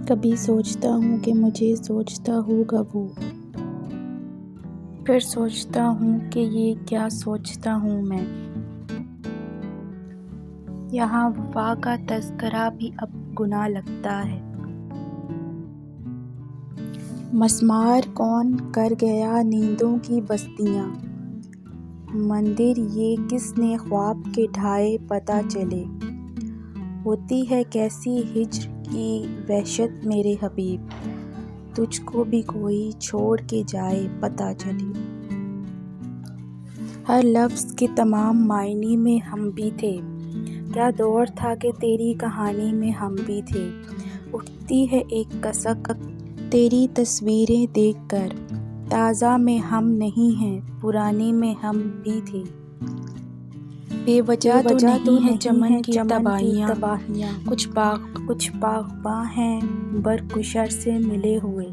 کبھی سوچتا ہوں کہ مجھے سوچتا ہوگا وہ، پھر سوچتا ہوں کہ یہ کیا سوچتا ہوں میں۔ یہاں وفا کا تذکرہ بھی اب گناہ لگتا ہے۔ مسمار کون کر گیا نیندوں کی بستیاں، مندر یہ کس نے خواب کے ڈھائے پتہ چلے۔ ہوتی ہے کیسی ہجر کی وحشت میرے حبیب، تجھ کو بھی کوئی چھوڑ کے جائے پتہ چلے۔ ہر لفظ کے تمام معنی میں ہم بھی تھے، کیا دور تھا کہ تیری کہانی میں ہم بھی تھے۔ اٹھتی ہے ایک کسک تیری تصویریں دیکھ کر، تازہ میں ہم نہیں ہیں پرانے میں ہم بھی تھے۔ بے وجہ تو نہیں ہے چمن کی تباہیاں، کچھ باغباں ہیں برق و شر سے ملے ہوئے۔